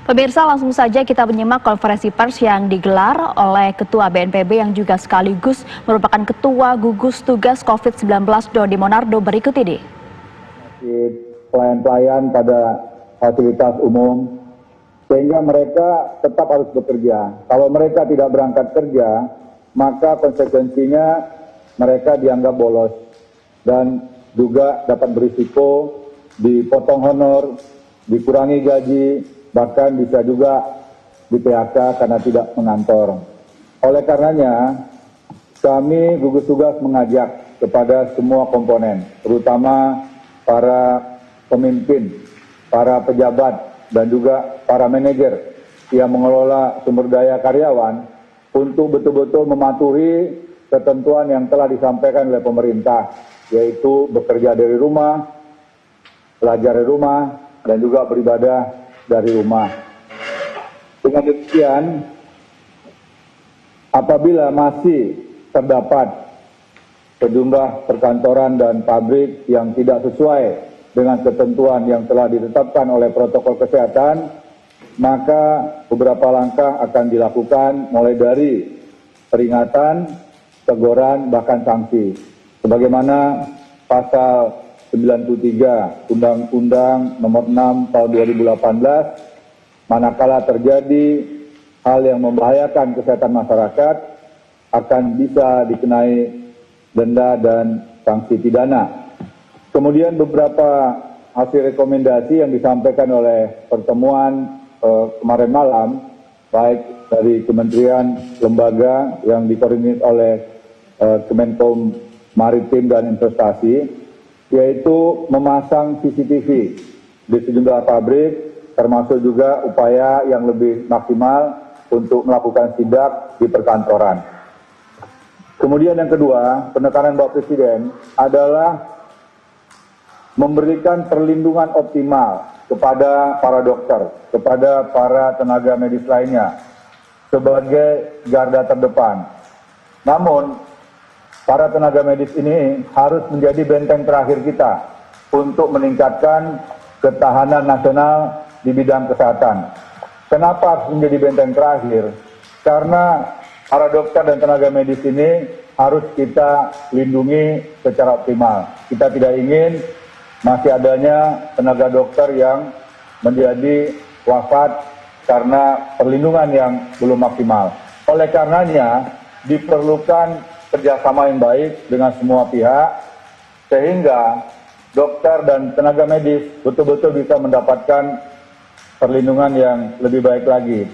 Pemirsa, langsung saja kita menyimak konferensi pers yang digelar oleh Ketua BNPB yang juga sekaligus merupakan Ketua Gugus Tugas COVID-19 Dodi Monardo berikut ini. Pelayan-pelayan pada fasilitas umum, sehingga mereka tetap harus bekerja. Kalau mereka tidak berangkat kerja, maka konsekuensinya mereka dianggap bolos dan juga dapat berisiko dipotong honor, dikurangi gaji, bahkan bisa juga di PHK karena tidak mengantor. Oleh karenanya, kami gugus tugas mengajak kepada semua komponen, terutama para pemimpin, para pejabat, dan juga para manajer yang mengelola sumber daya karyawan untuk betul-betul mematuhi ketentuan yang telah disampaikan oleh pemerintah, yaitu bekerja dari rumah, belajar dari rumah, dan juga beribadah dari rumah. Dengan demikian, apabila masih terdapat sejumlah perkantoran dan pabrik yang tidak sesuai dengan ketentuan yang telah ditetapkan oleh protokol kesehatan, maka beberapa langkah akan dilakukan mulai dari peringatan, teguran, bahkan sanksi. Sebagaimana pasal 93 Undang-Undang Nomor 6 Tahun 2018, manakala terjadi hal yang membahayakan kesehatan masyarakat akan bisa dikenai denda dan sanksi pidana. Kemudian beberapa hasil rekomendasi yang disampaikan oleh pertemuan kemarin malam, baik dari kementerian lembaga yang dikoordinir oleh Kemenkom Maritim dan Investasi, yaitu memasang CCTV di sejumlah pabrik, termasuk juga upaya yang lebih maksimal untuk melakukan sidak di perkantoran. Kemudian yang kedua, penekanan Bapak Presiden adalah memberikan perlindungan optimal kepada para dokter, kepada para tenaga medis lainnya sebagai garda terdepan. Namun, para tenaga medis ini harus menjadi benteng terakhir kita untuk meningkatkan ketahanan nasional di bidang kesehatan. Kenapa harus menjadi benteng terakhir? Karena para dokter dan tenaga medis ini harus kita lindungi secara optimal. Kita tidak ingin masih adanya tenaga dokter yang menjadi wafat karena perlindungan yang belum maksimal. Oleh karenanya diperlukan kerjasama yang baik dengan semua pihak, sehingga dokter dan tenaga medis betul-betul bisa mendapatkan perlindungan yang lebih baik lagi.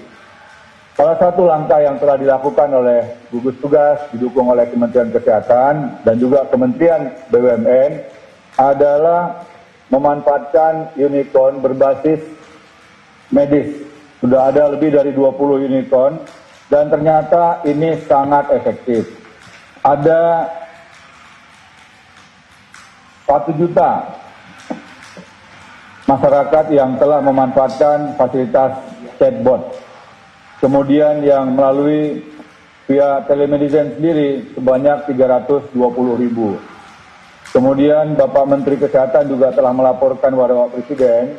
Salah satu langkah yang telah dilakukan oleh gugus tugas didukung oleh Kementerian Kesehatan dan juga Kementerian BUMN adalah memanfaatkan unicorn berbasis medis. Sudah ada lebih dari 20 unicorn dan ternyata ini sangat efektif. Ada 1 juta masyarakat yang telah memanfaatkan fasilitas chatbot. Kemudian yang melalui via telemedicine sendiri sebanyak 320.000. Kemudian Bapak Menteri Kesehatan juga telah melaporkan kepada Bapak Presiden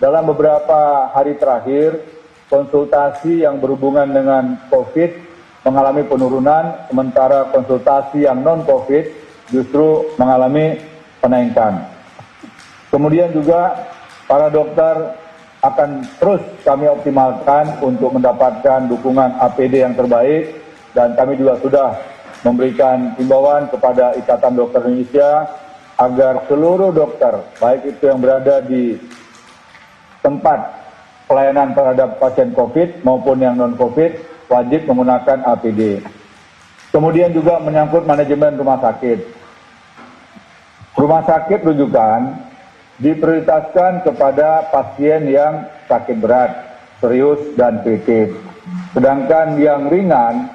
dalam beberapa hari terakhir konsultasi yang berhubungan dengan COVID mengalami penurunan, sementara konsultasi yang non-COVID justru mengalami peningkatan. Kemudian juga para dokter akan terus kami optimalkan untuk mendapatkan dukungan APD yang terbaik, dan kami juga sudah memberikan himbauan kepada Ikatan Dokter Indonesia agar seluruh dokter, baik itu yang berada di tempat pelayanan terhadap pasien COVID maupun yang non-COVID, wajib menggunakan APD. Kemudian juga menyangkut manajemen rumah sakit. Rumah sakit rujukan diprioritaskan kepada pasien yang sakit berat, serius, dan kritis. Sedangkan yang ringan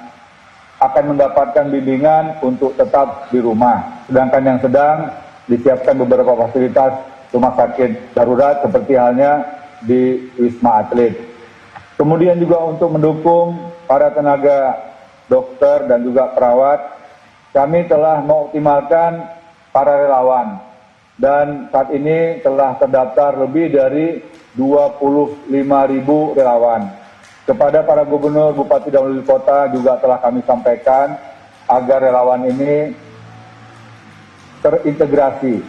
akan mendapatkan bimbingan untuk tetap di rumah. Sedangkan yang sedang disiapkan beberapa fasilitas rumah sakit darurat seperti halnya di Wisma Atlet. Kemudian juga untuk mendukung para tenaga dokter dan juga perawat, kami telah mengoptimalkan para relawan dan saat ini telah terdaftar lebih dari 25.000 relawan. Kepada para gubernur, bupati, dan wali kota juga telah kami sampaikan agar relawan ini terintegrasi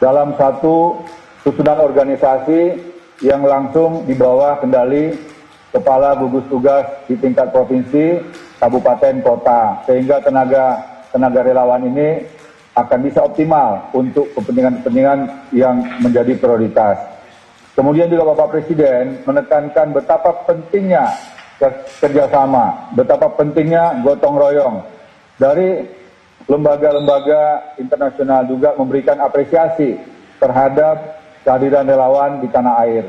dalam satu susunan organisasi yang langsung di bawah kendali kepala gugus tugas di tingkat provinsi, kabupaten, kota, sehingga tenaga relawan ini akan bisa optimal untuk kepentingan-kepentingan yang menjadi prioritas. Kemudian juga Bapak Presiden menekankan betapa pentingnya kerjasama, betapa pentingnya gotong royong. Dari lembaga-lembaga internasional juga memberikan apresiasi terhadap kehadiran relawan di tanah air.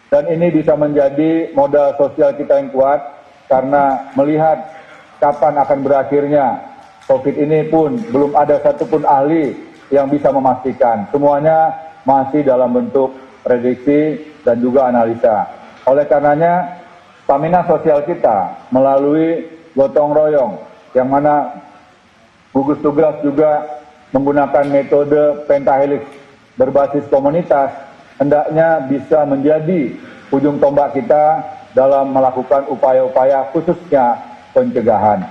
Dan ini bisa menjadi modal sosial kita yang kuat karena melihat kapan akan berakhirnya COVID ini pun belum ada satupun ahli yang bisa memastikan. Semuanya masih dalam bentuk prediksi dan juga analisa. Oleh karenanya, stamina sosial kita melalui gotong royong, yang mana gugus tugas juga menggunakan metode pentahelix berbasis komunitas, hendaknya bisa menjadi ujung tombak kita dalam melakukan upaya-upaya khususnya pencegahan.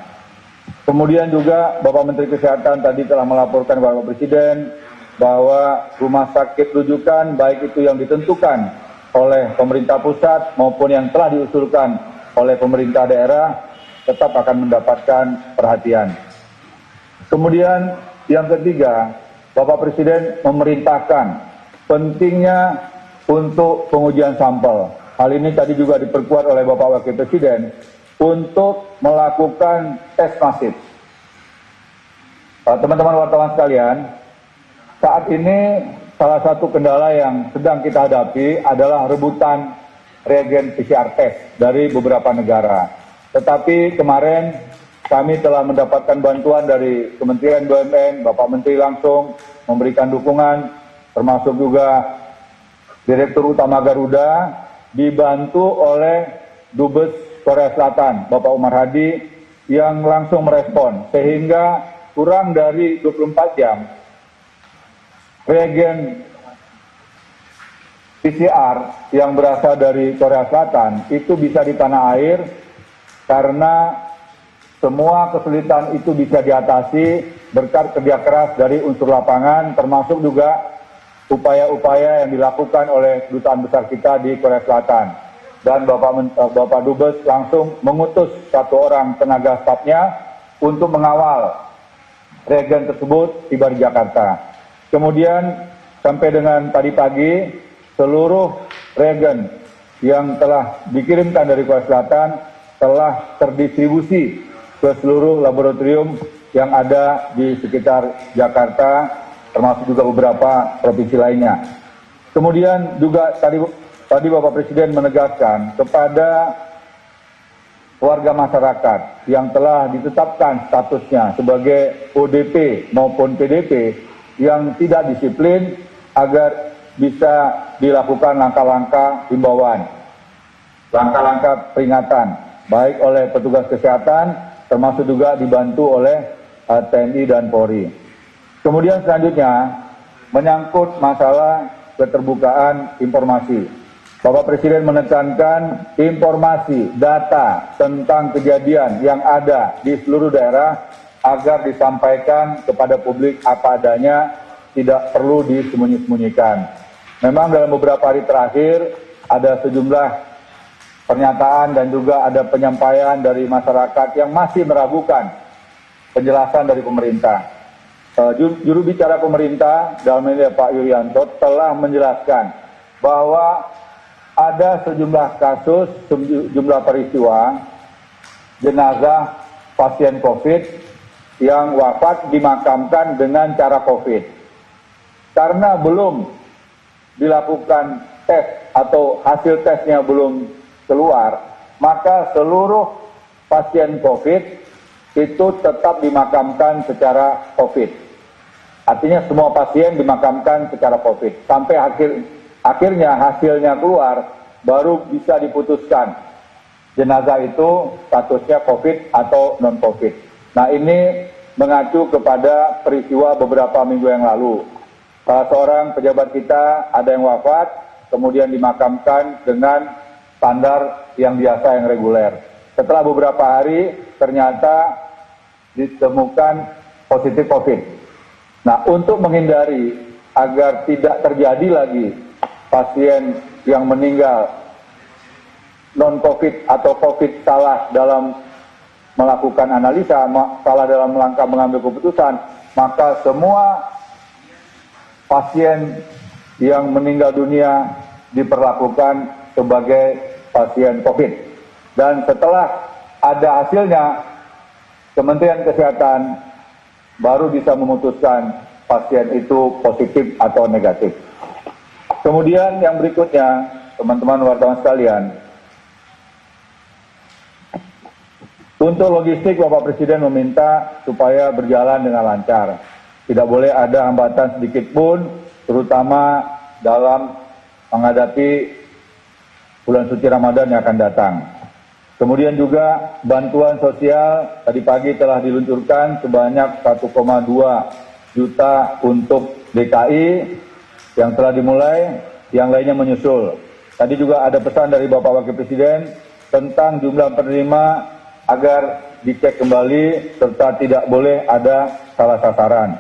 Kemudian juga Bapak Menteri Kesehatan tadi telah melaporkan kepada Bapak Presiden bahwa rumah sakit rujukan baik itu yang ditentukan oleh pemerintah pusat maupun yang telah diusulkan oleh pemerintah daerah tetap akan mendapatkan perhatian. Kemudian yang ketiga, Bapak Presiden memerintahkan pentingnya untuk pengujian sampel. Hal ini tadi juga diperkuat oleh Bapak Wakil Presiden untuk melakukan tes masif. Teman-teman wartawan sekalian, saat ini salah satu kendala yang sedang kita hadapi adalah rebutan reagen PCR test dari beberapa negara. Tetapi kemarin kami telah mendapatkan bantuan dari Kementerian BUMN, Bapak Menteri langsung memberikan dukungan, termasuk juga Direktur Utama Garuda, dibantu oleh Dubes Korea Selatan, Bapak Umar Hadi, yang langsung merespon, sehingga kurang dari 24 jam, reagen PCR yang berasal dari Korea Selatan itu bisa di tanah air karena semua kesulitan itu bisa diatasi berkat kerja keras dari unsur lapangan, termasuk juga upaya-upaya yang dilakukan oleh kedutaan besar kita di Korea Selatan. Dan Bapak Dubes langsung mengutus satu orang tenaga stafnya untuk mengawal reagen tersebut tiba di Jakarta. Kemudian sampai dengan tadi pagi, seluruh reagen yang telah dikirimkan dari Korea Selatan telah terdistribusi ke seluruh laboratorium yang ada di sekitar Jakarta, termasuk juga beberapa provinsi lainnya. Kemudian juga tadi Bapak Presiden menegaskan kepada warga masyarakat yang telah ditetapkan statusnya sebagai ODP maupun PDP yang tidak disiplin agar bisa dilakukan langkah-langkah himbauan, langkah-langkah peringatan, baik oleh petugas kesehatan, termasuk juga dibantu oleh TNI dan Polri. Kemudian selanjutnya, menyangkut masalah keterbukaan informasi. Bapak Presiden menekankan informasi, data tentang kejadian yang ada di seluruh daerah agar disampaikan kepada publik apa adanya, tidak perlu disembunyi-sembunyikan. Memang dalam beberapa hari terakhir ada sejumlah pernyataan dan juga ada penyampaian dari masyarakat yang masih meragukan penjelasan dari pemerintah. Juru bicara pemerintah dalam ini Pak Yuryanto telah menjelaskan bahwa ada sejumlah kasus, sejumlah peristiwa jenazah pasien COVID yang wafat dimakamkan dengan cara COVID. Karena belum dilakukan tes atau hasil tesnya belum keluar, maka seluruh pasien COVID itu tetap dimakamkan secara COVID. Artinya semua pasien dimakamkan secara COVID. Sampai akhirnya hasilnya keluar, baru bisa diputuskan jenazah itu statusnya COVID atau non-COVID. Nah, ini mengacu kepada peristiwa beberapa minggu yang lalu. Salah seorang pejabat kita ada yang wafat kemudian dimakamkan dengan standar yang biasa, yang reguler. Setelah beberapa hari, ternyata ditemukan positif COVID. Nah, untuk menghindari agar tidak terjadi lagi pasien yang meninggal non-COVID atau COVID salah dalam melakukan analisa, salah dalam langkah mengambil keputusan, maka semua pasien yang meninggal dunia diperlakukan sebagai pasien COVID. Dan setelah ada hasilnya, Kementerian Kesehatan baru bisa memutuskan pasien itu positif atau negatif. Kemudian yang berikutnya, teman-teman wartawan sekalian, untuk logistik, Bapak Presiden meminta supaya berjalan dengan lancar. Tidak boleh ada hambatan sedikit pun, terutama dalam menghadapi bulan suci Ramadan yang akan datang. Kemudian juga bantuan sosial tadi pagi telah diluncurkan sebanyak 1,2 juta untuk DKI yang telah dimulai, yang lainnya menyusul. Tadi juga ada pesan dari Bapak Wakil Presiden tentang jumlah penerima agar dicek kembali serta tidak boleh ada salah sasaran.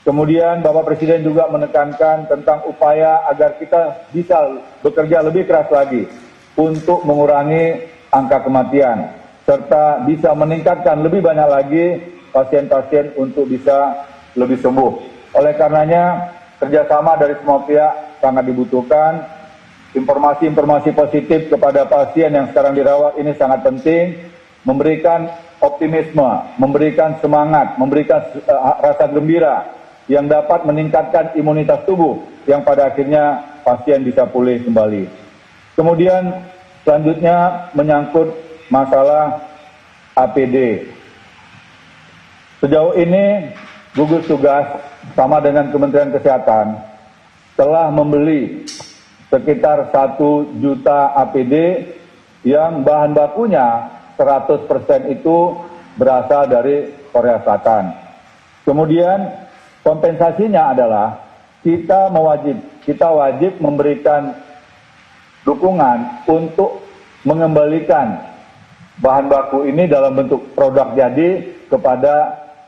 Kemudian Bapak Presiden juga menekankan tentang upaya agar kita bisa bekerja lebih keras lagi untuk mengurangi angka kematian serta bisa meningkatkan lebih banyak lagi pasien-pasien untuk bisa lebih sembuh. Oleh karenanya kerjasama dari semua pihak sangat dibutuhkan. Informasi-informasi positif kepada pasien yang sekarang dirawat ini sangat penting, memberikan optimisme, memberikan semangat, memberikan rasa gembira yang dapat meningkatkan imunitas tubuh yang pada akhirnya pasien bisa pulih kembali. Kemudian selanjutnya menyangkut masalah APD. Sejauh ini gugus tugas sama dengan Kementerian Kesehatan telah membeli sekitar 1 juta APD yang bahan bakunya 100% itu berasal dari Korea Selatan. Kemudian kompensasinya adalah kita wajib memberikan dukungan untuk mengembalikan bahan baku ini dalam bentuk produk jadi kepada